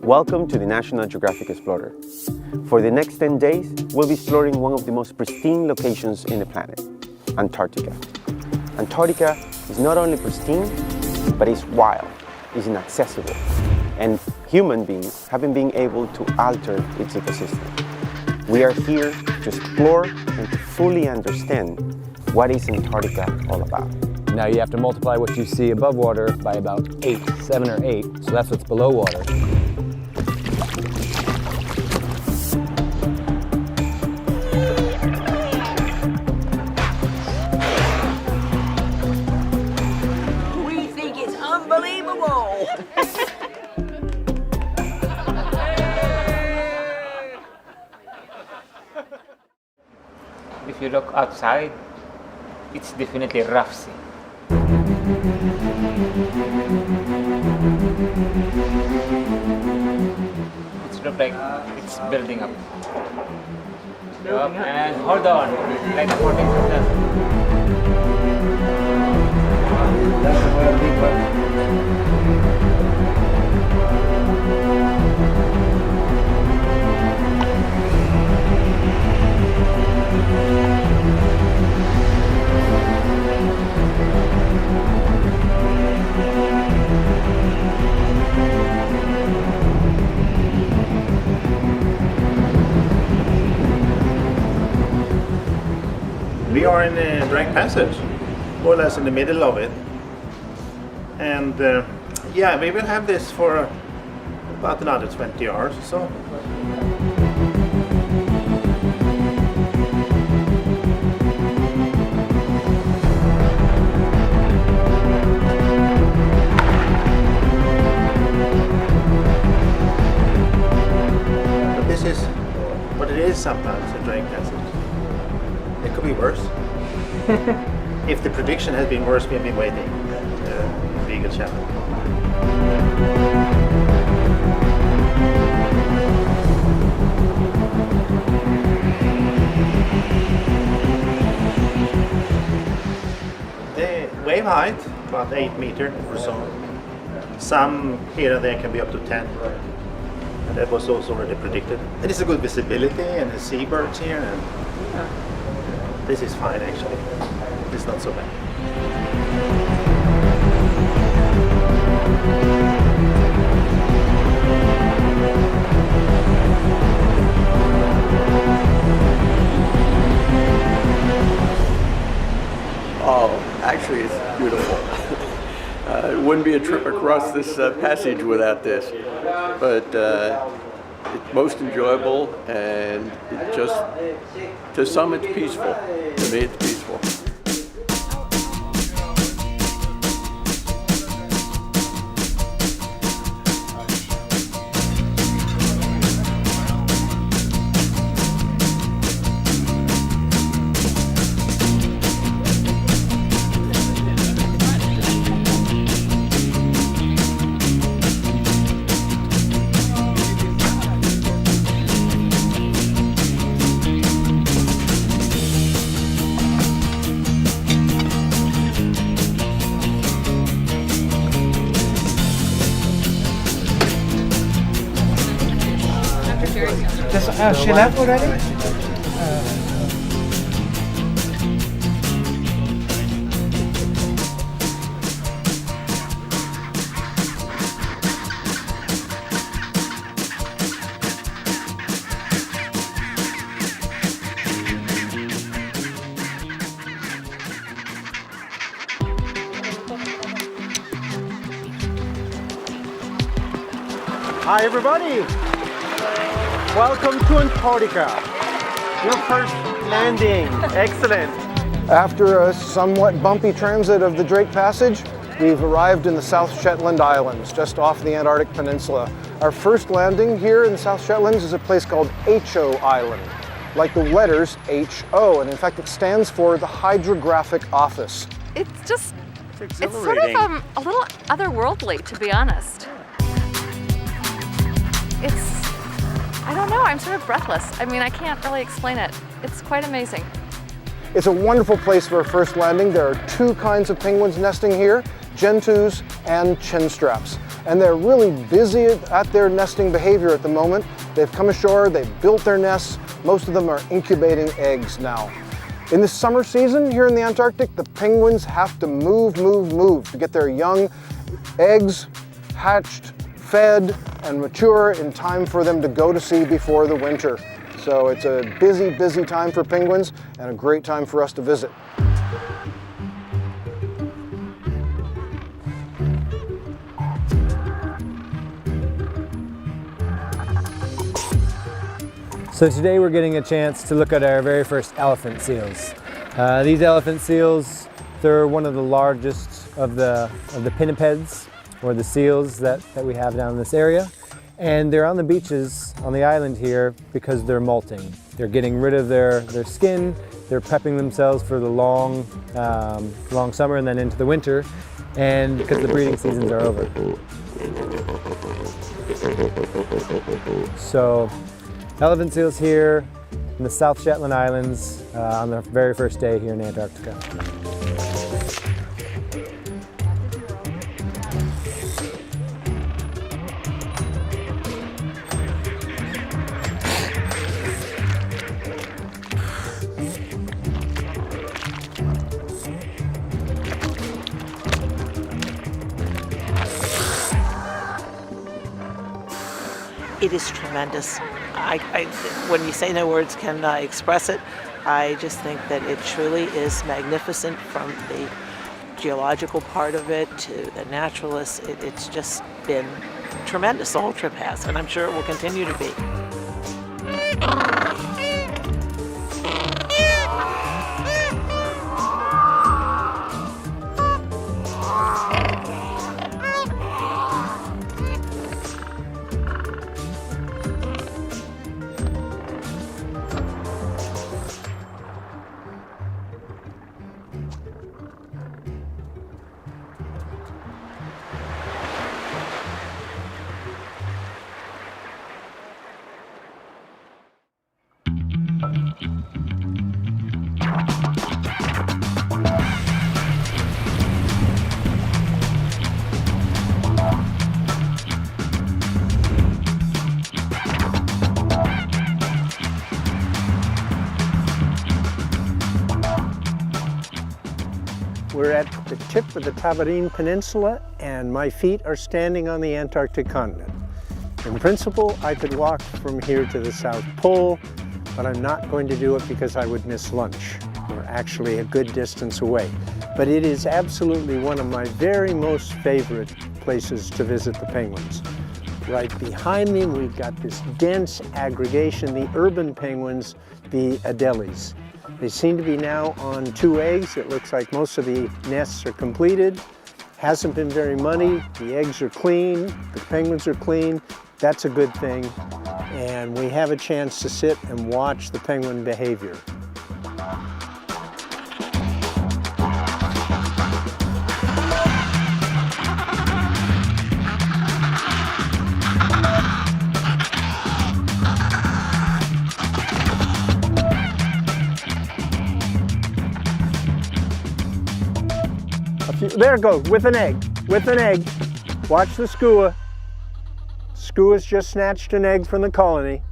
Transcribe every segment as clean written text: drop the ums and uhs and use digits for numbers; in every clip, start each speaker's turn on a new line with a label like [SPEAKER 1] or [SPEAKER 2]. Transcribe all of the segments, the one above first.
[SPEAKER 1] Welcome to the National Geographic Explorer. For the next 10 days, we'll be exploring one of the most pristine locations in the planet, Antarctica. Antarctica is not only pristine, but it's wild, it's inaccessible, and human beings haven't been able to alter its ecosystem. We are here to explore and to fully understand what is Antarctica all about.
[SPEAKER 2] Now you have to multiply what you see above water by about 7 or 8, so that's what's below water.
[SPEAKER 3] We think it's unbelievable!
[SPEAKER 4] If you look outside, it's definitely rough sea. It looks like it's building up. And hold on, like 14
[SPEAKER 5] We are in the Drake Passage, more or less in the middle of it. And yeah, we will have this for about another 20 hours or so. But this is what it is sometimes, the Drake Passage. It could be worse. If the prediction has been worse, we've been waiting. Legal channel. The wave height, about 8 meters or so. Some here and there can be up to 10. And that was also already predicted. And it's a good visibility and the seabirds here. And this is fine actually. It's not so bad.
[SPEAKER 6] Oh, actually it's beautiful. It wouldn't be a trip across this passage without this. But it's most enjoyable, and it just, to some it's peaceful. To me it's peaceful.
[SPEAKER 7] She left already?
[SPEAKER 1] Hi everybody! Welcome to Antarctica, your first landing. Excellent.
[SPEAKER 8] After a somewhat bumpy transit of the Drake Passage, we've arrived in the South Shetland Islands, just off the Antarctic Peninsula. Our first landing here in the South Shetlands is a place called Ho Island, like the letters H-O, and in fact it stands for the Hydrographic Office.
[SPEAKER 9] It's sort of a little otherworldly, to be honest. I don't know, I'm sort of breathless. I mean, I can't really explain it. It's quite amazing.
[SPEAKER 8] It's a wonderful place for a first landing. There are two kinds of penguins nesting here, gentoos and chinstraps. and they're really busy at their nesting behavior at the moment. They've come ashore, they've built their nests. Most of them are incubating eggs now. In the summer season here in the Antarctic, the penguins have to move to get their young eggs hatched, fed, and mature in time for them to go to sea before the winter. So it's a busy time for penguins and a great time for us to visit.
[SPEAKER 2] So today we're getting a chance to look at our very first elephant seals. These elephant seals, they're one of the largest of the pinnipeds, or the seals that we have down in this area. And they're on the beaches on the island here because they're molting. They're getting rid of their skin, they're prepping themselves for the long summer and then into the winter, and because the breeding seasons are over. So, elephant seals here in the South Shetland Islands on the very first day here in Antarctica.
[SPEAKER 7] It is tremendous. When you say no words can express it, I just think that it truly is magnificent, from the geological part of it to the naturalists. It's just been tremendous. The whole trip has, and I'm sure it will continue to be.
[SPEAKER 10] We're at the tip of the Tabarine Peninsula, and my feet are standing on the Antarctic continent. In principle, I could walk from here to the South Pole, but I'm not going to do it because I would miss lunch. We're actually a good distance away. But it is absolutely one of my very most favorite places to visit the penguins. Right behind me, we've got this dense aggregation, the urban penguins, the Adelies. They seem to be now on 2 eggs. It looks like most of the nests are completed. Hasn't been very muddy. The eggs are clean. The penguins are clean. That's a good thing. And we have a chance to sit and watch the penguin behavior. There it goes, with an egg, Watch the skua. Skua's just snatched an egg from the colony.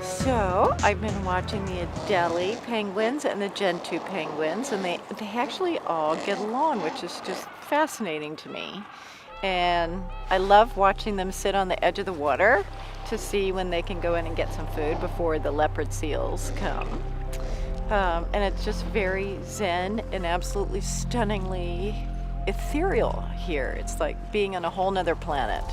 [SPEAKER 11] So I've been watching the Adelie penguins and the Gentoo penguins, and they actually all get along, which is just fascinating to me. And I love watching them sit on the edge of the water to see when they can go in and get some food before the leopard seals come. And it's just very zen and absolutely stunningly ethereal here. It's like being on a whole nother planet.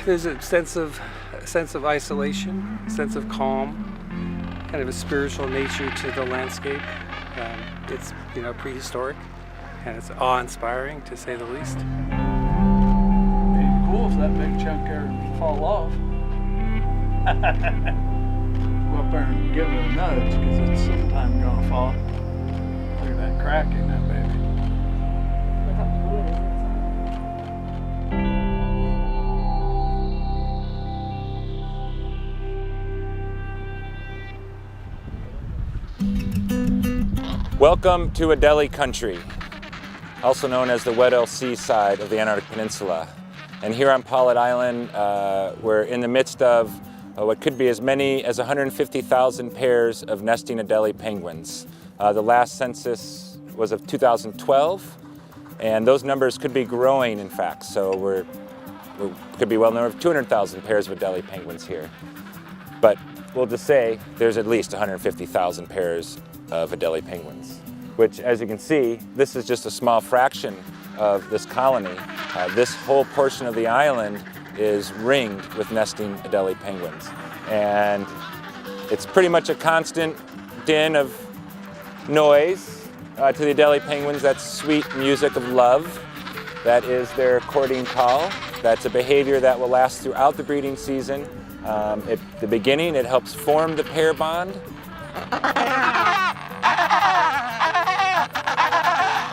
[SPEAKER 12] There's a sense of isolation, a sense of calm, kind of a spiritual nature to the landscape. It's prehistoric, and it's awe-inspiring to say the least.
[SPEAKER 13] It'd be cool if that big chunk there would fall off. Go up there and give it a nudge because it's sometime gonna fall. Look at that crack in that baby.
[SPEAKER 9] Look how blue it is inside.
[SPEAKER 14] Welcome to Adelie country, also known as the Weddell Sea side of the Antarctic Peninsula. And here on Paulet Island, we're in the midst of what could be as many as 150,000 pairs of nesting Adelie penguins. The last census was of 2012, and those numbers could be growing, in fact. So we could be well over 200,000 pairs of Adelie penguins here. But we'll just say there's at least 150,000 pairs of Adelie penguins, which, as you can see, this is just a small fraction of this colony. This whole portion of the island is ringed with nesting Adelie penguins. And it's pretty much a constant din of noise to the Adelie penguins. That's sweet music of love. That is their courting call. That's a behavior that will last throughout the breeding season. At the beginning, it helps form the pair bond.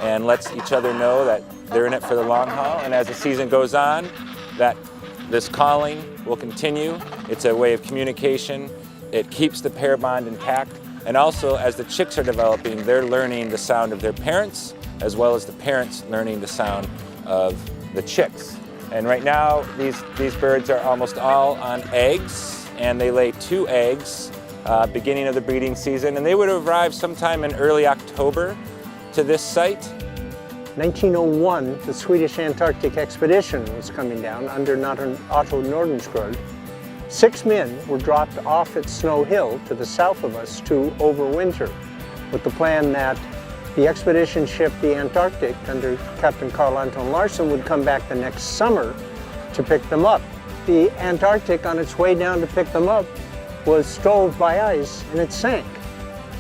[SPEAKER 14] And lets each other know that they're in it for the long haul. And as the season goes on, this calling will continue. It's a way of communication. It keeps the pair bond intact. And also, as the chicks are developing, they're learning the sound of their parents, as well as the parents learning the sound of the chicks. And right now, these birds are almost all on eggs, and they lay 2 eggs beginning of the breeding season. And they would arrive sometime in early October to this site.
[SPEAKER 10] 1901, the Swedish Antarctic expedition was coming down under Otto Nordenskjöld. 6 men were dropped off at Snow Hill to the south of us to overwinter, with the plan that the expedition ship, the Antarctic, under Captain Carl Anton Larsen, would come back the next summer to pick them up. The Antarctic, on its way down to pick them up, was stove by ice and it sank.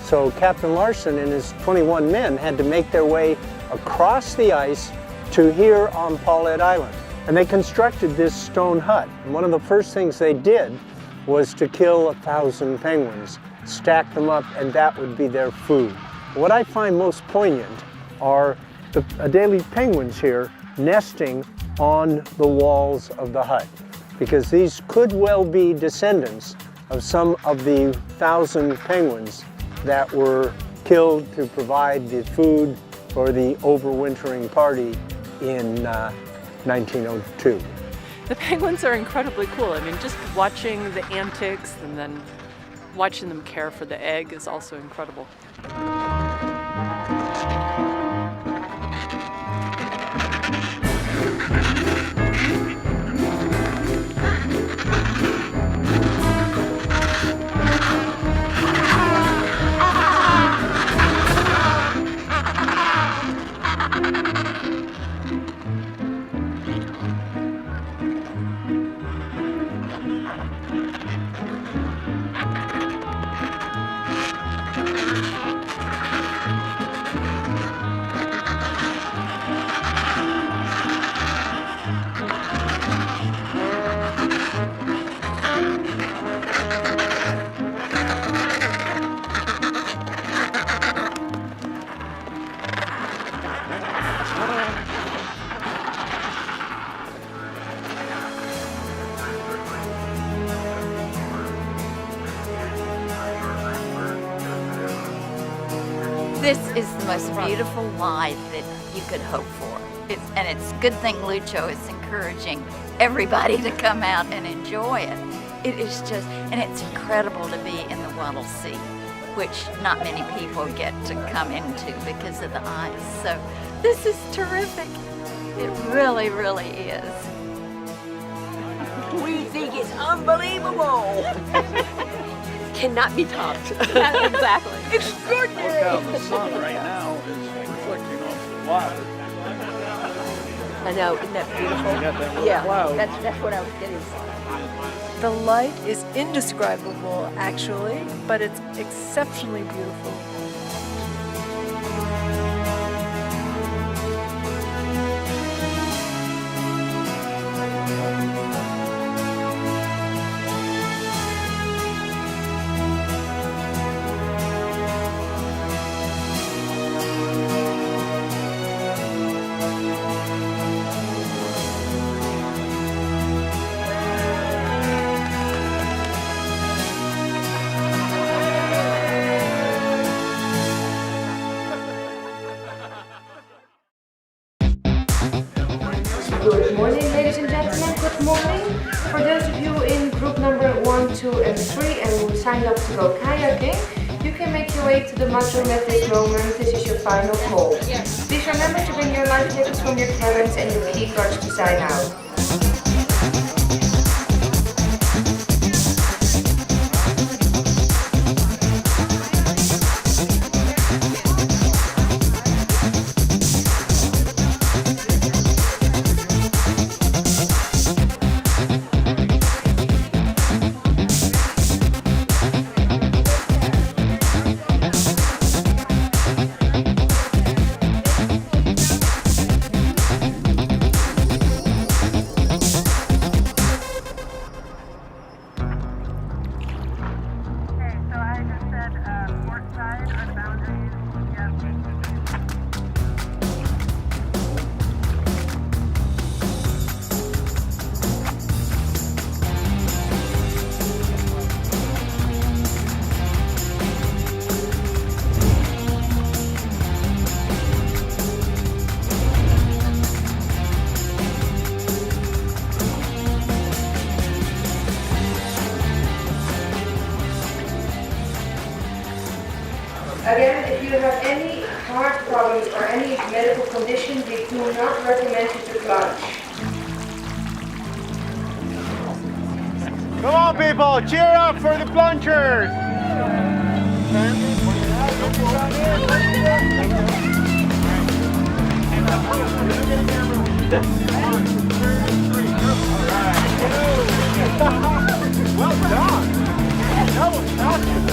[SPEAKER 10] So Captain Larsen and his 21 men had to make their way across the ice to here on Paulet Island. And they constructed this stone hut. And one of the first things they did was to kill 1,000 penguins, stack them up, and that would be their food. What I find most poignant are the Adelie penguins here nesting on the walls of the hut, because these could well be descendants of some of the 1,000 penguins that were killed to provide the food for the overwintering party in 1902.
[SPEAKER 11] The penguins are incredibly cool. I mean, just watching the antics and then watching them care for the egg is also incredible.
[SPEAKER 15] This is the most beautiful life that you could hope for. And it's a good thing Lucho is encouraging everybody to come out and enjoy it. It is just, and it's incredible to be in the Weddell Sea, which not many people get to come into because of the ice. So this is terrific. It really, really is.
[SPEAKER 3] We think it's unbelievable. Cannot be topped.
[SPEAKER 9] Exactly.
[SPEAKER 3] Extraordinary.
[SPEAKER 13] Look how the sun right now is reflecting off the water.
[SPEAKER 3] I know, isn't that beautiful?
[SPEAKER 13] You got that little
[SPEAKER 3] Yeah,
[SPEAKER 13] cloud.
[SPEAKER 3] that's what I was getting.
[SPEAKER 16] The light is indescribable, actually, but it's exceptionally beautiful.
[SPEAKER 17] Good morning, ladies and gentlemen. Good morning. For those of you in group number 1, 2, and 3 and who signed up to go kayaking, you can make your way to the mud room at this moment. This is your final call. Please remember to bring your life jackets from your cabins and your key cards to sign out. Again, if you have any heart problems or any medical condition, we do not recommend you to plunge.
[SPEAKER 18] Come on, people, cheer up for the plungers! Well done! That was awesome!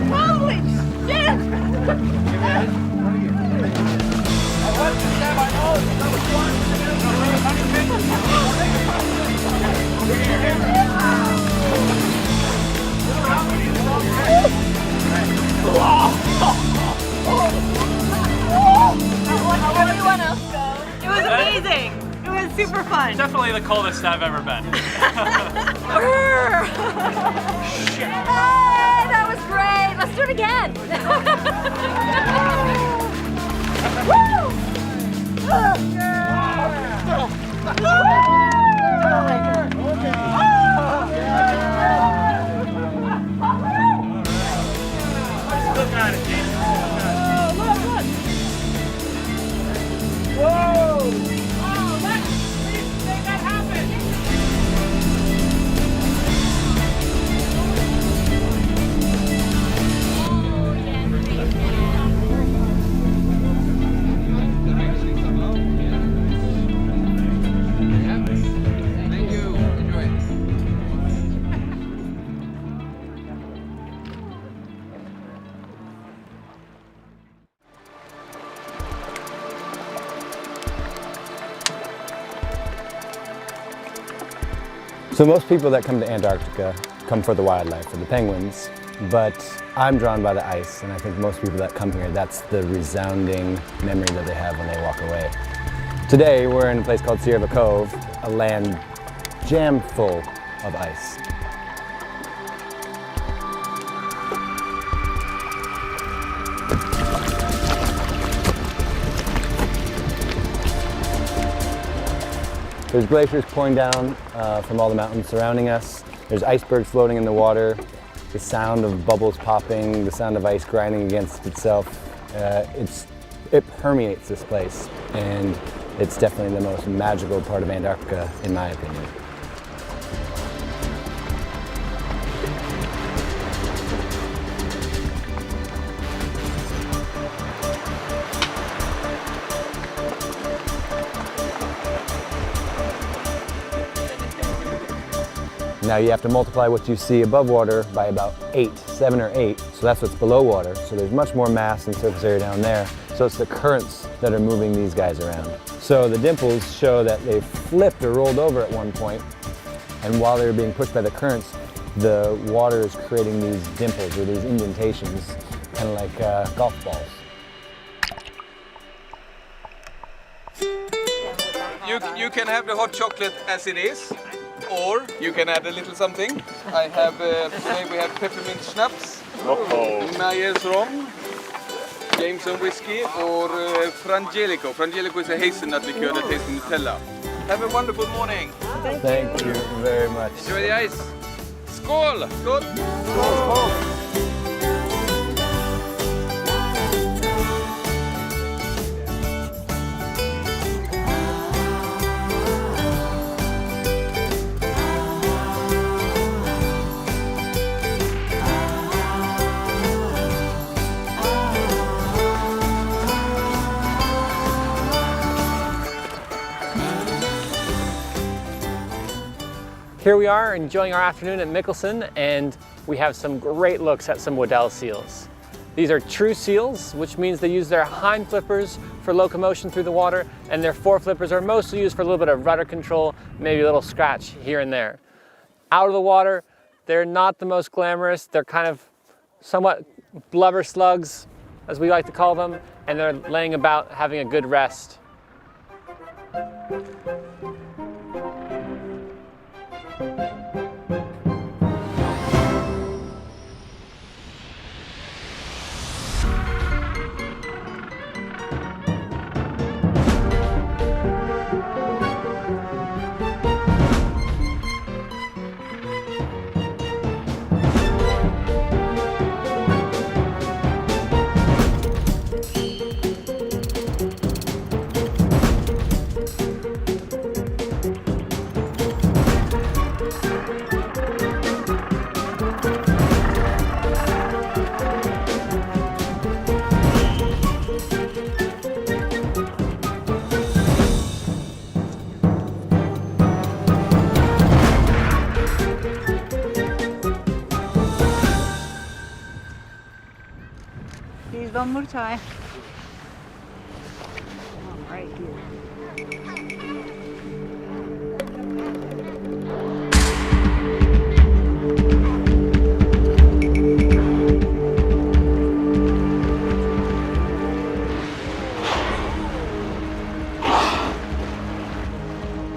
[SPEAKER 3] Holy shit! It was amazing. It was super fun.
[SPEAKER 19] Definitely the coldest I've ever been.
[SPEAKER 3] Hey, that was great. Let's do it again.
[SPEAKER 18] Look at it, Jason.
[SPEAKER 3] Whoa!
[SPEAKER 18] Oh, let's make that happen.
[SPEAKER 20] Thank you. Enjoy it.
[SPEAKER 2] So most people that come to Antarctica come for the wildlife, for the penguins, but I'm drawn by the ice, and I think most people that come here, that's the resounding memory that they have when they walk away. Today, we're in a place called Sierra Cove, a land jammed full of ice. There's glaciers pouring down from all the mountains surrounding us. There's icebergs floating in the water. The sound of bubbles popping, the sound of ice grinding against itself. It permeates this place, and it's definitely the most magical part of Antarctica, in my opinion. Now you have to multiply what you see above water by about 7 or 8, so that's what's below water. So there's much more mass and surface area down there. So it's the currents that are moving these guys around. So the dimples show that they flipped or rolled over at one point, and while they were being pushed by the currents, the water is creating these dimples or these indentations, kind of like golf balls.
[SPEAKER 21] You can have the hot chocolate as it is, or you can add a little something. I have, today we have peppermint schnapps, Myers rom, Jameson whiskey, or Frangelico. Frangelico is a hazelnut liqueur that tastes Nutella. Have a wonderful morning.
[SPEAKER 2] Thank you very much.
[SPEAKER 21] Enjoy the ice. Skål! Skål!
[SPEAKER 2] Skål!
[SPEAKER 22] Here we are enjoying our afternoon at Mikkelsen, and we have some great looks at some Waddell seals. These are true seals, which means they use their hind flippers for locomotion through the water, and their fore flippers are mostly used for a little bit of rudder control, maybe a little scratch here and there. Out of the water, they're not the most glamorous. They're kind of somewhat blubber slugs, as we like to call them, and they're laying about having a good rest.
[SPEAKER 23] One more time. Right here.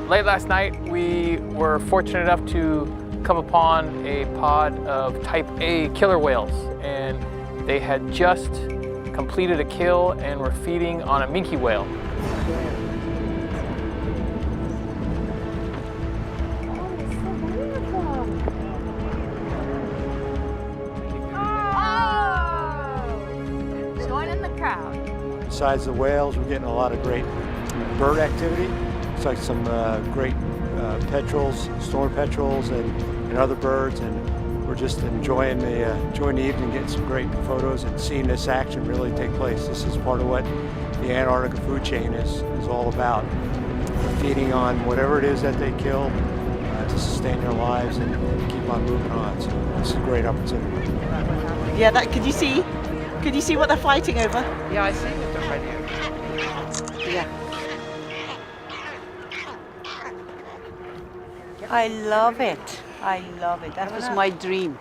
[SPEAKER 22] Late last night, we were fortunate enough to come upon a pod of type A killer whales, and they had just completed a kill and were feeding on a minke whale.
[SPEAKER 15] Oh! Join in the crowd.
[SPEAKER 24] Besides the whales, we're getting a lot of great bird activity. It's like some great petrels, storm petrels, and other birds, and we're just enjoying the evening, getting some great photos and seeing this action really take place. This is part of what the Antarctica food chain is all about. They're feeding on whatever it is that they kill to sustain their lives and keep on moving on. So it's a great opportunity.
[SPEAKER 7] Yeah, could you see what they're fighting over?
[SPEAKER 23] Yeah, I see what they're fighting over.
[SPEAKER 7] Yeah.
[SPEAKER 23] I love it. I love it. That was my dream.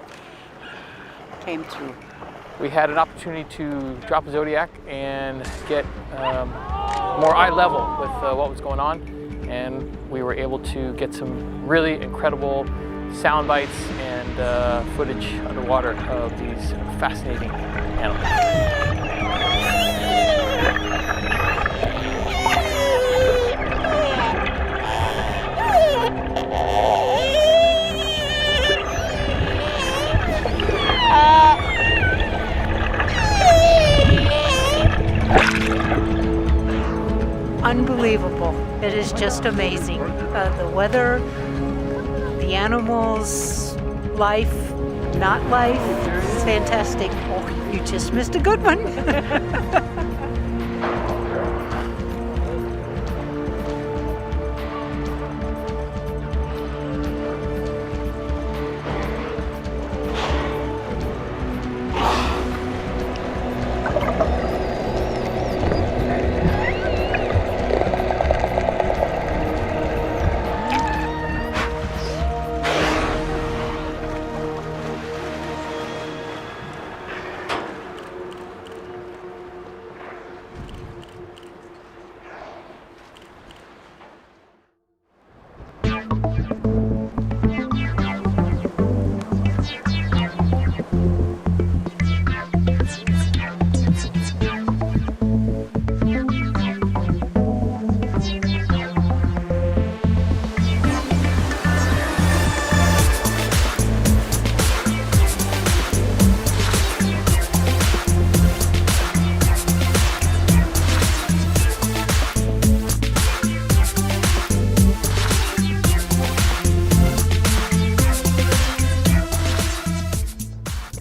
[SPEAKER 23] Came true.
[SPEAKER 22] We had an opportunity to drop a Zodiac and get more eye level with what was going on, and we were able to get some really incredible sound bites and footage underwater of these fascinating animals.
[SPEAKER 23] Unbelievable. It is just amazing. The weather, the animals, life, not life. It's fantastic. Oh, you just missed a good one.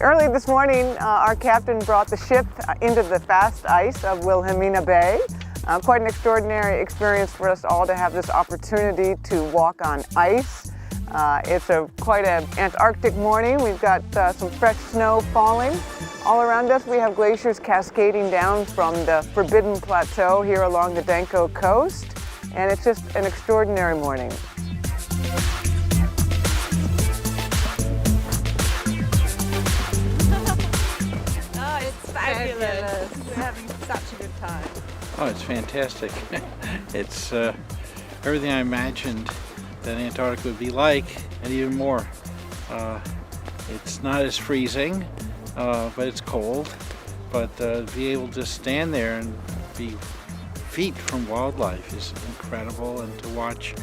[SPEAKER 1] Early this morning, our captain brought the ship into the fast ice of Wilhelmina Bay. Quite an extraordinary experience for us all to have this opportunity to walk on ice. It's quite an Antarctic morning. We've got some fresh snow falling. All around us we have glaciers cascading down from the Forbidden Plateau here along the Danko coast. And it's just an extraordinary morning.
[SPEAKER 11] Fabulous. We're having such a good time.
[SPEAKER 13] Oh, it's fantastic. It's everything I imagined that Antarctica would be like, and even more. It's not as freezing, but it's cold. But be able to stand there and be feet from wildlife is incredible, and to watch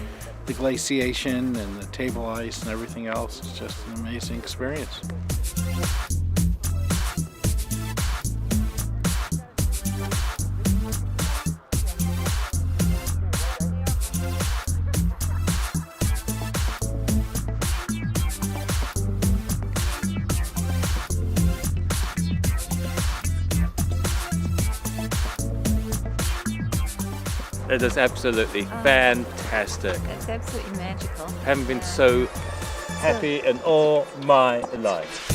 [SPEAKER 13] the glaciation and the table ice and everything else is just an amazing experience.
[SPEAKER 4] It is absolutely fantastic.
[SPEAKER 15] It's absolutely magical.
[SPEAKER 4] Haven't been so happy in all my life.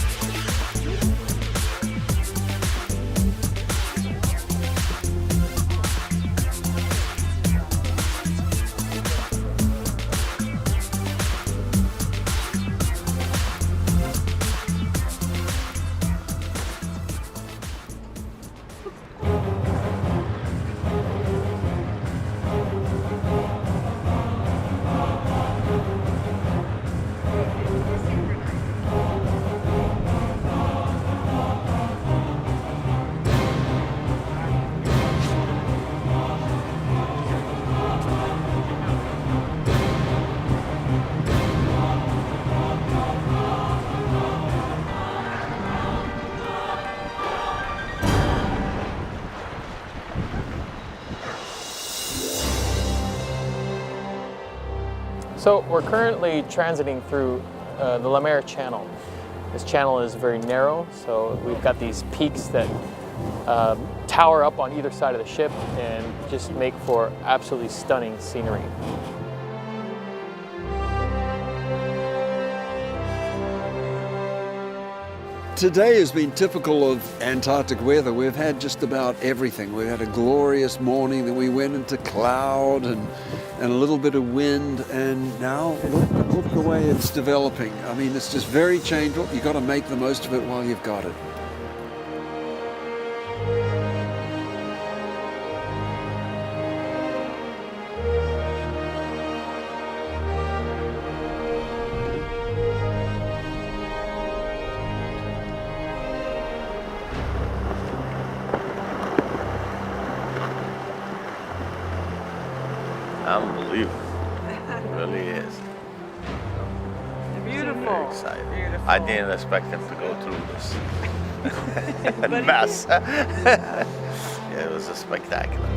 [SPEAKER 22] So we're currently transiting through the Le Maire Channel. This channel is very narrow, so we've got these peaks that tower up on either side of the ship and just make for absolutely stunning scenery.
[SPEAKER 5] Today has been typical of Antarctic weather. We've had just about everything. We've had a glorious morning, then we went into cloud and a little bit of wind, and now look the way it's developing. I mean, it's just very changeable. You've got to make the most of it while you've got it.
[SPEAKER 6] Unbelievable. It really is.
[SPEAKER 11] Beautiful.
[SPEAKER 6] Very excited.
[SPEAKER 11] Beautiful.
[SPEAKER 6] I didn't expect them to go through this mess. Yeah, it was a spectacular.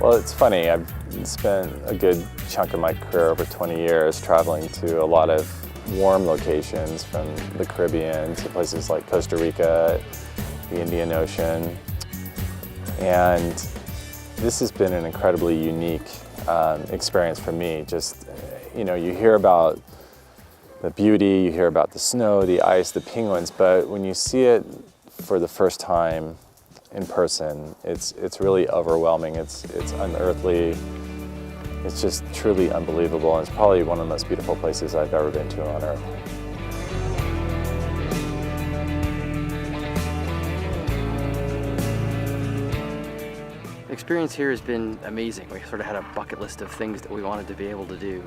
[SPEAKER 8] Well, it's funny. I've spent a good chunk of my career, over 20 years, traveling to a lot of warm locations, from the Caribbean to places like Costa Rica, the Indian Ocean. And this has been an incredibly unique experience for me. Just, you know, you hear about the beauty, you hear about the snow, the ice, the penguins, but when you see it for the first time in person, it's really overwhelming. It's unearthly. It's just truly unbelievable, and it's probably one of the most beautiful places I've ever been to on Earth.
[SPEAKER 10] The experience here has been amazing. We sort of had a bucket list of things that we wanted to be able to do.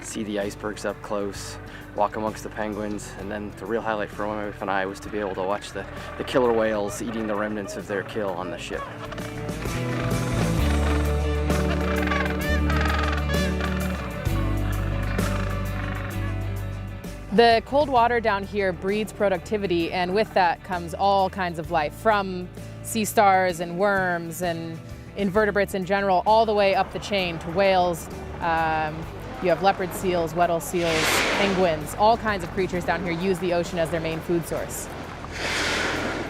[SPEAKER 10] See the icebergs up close, walk amongst the penguins, and then the real highlight for my wife and I was to be able to watch the killer whales eating the remnants of their kill on the ship.
[SPEAKER 12] The cold water down here breeds productivity, and with that comes all kinds of life, from sea stars and worms and invertebrates in general, all the way up the chain to whales. You have leopard seals, Weddell seals, penguins, all kinds of creatures down here use the ocean as their main food source.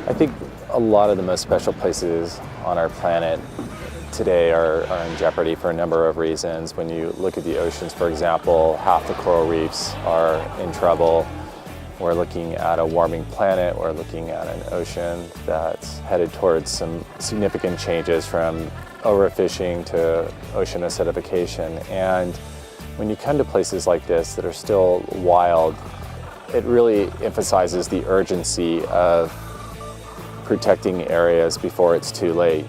[SPEAKER 8] I think a lot of the most special places on our planet today are in jeopardy for a number of reasons. When you look at the oceans, for example, half the coral reefs are in trouble. We're looking at a warming planet. We're looking at an ocean that's headed towards some significant changes, from overfishing to ocean acidification. And when you come to places like this that are still wild, it really emphasizes the urgency of protecting areas before it's too late.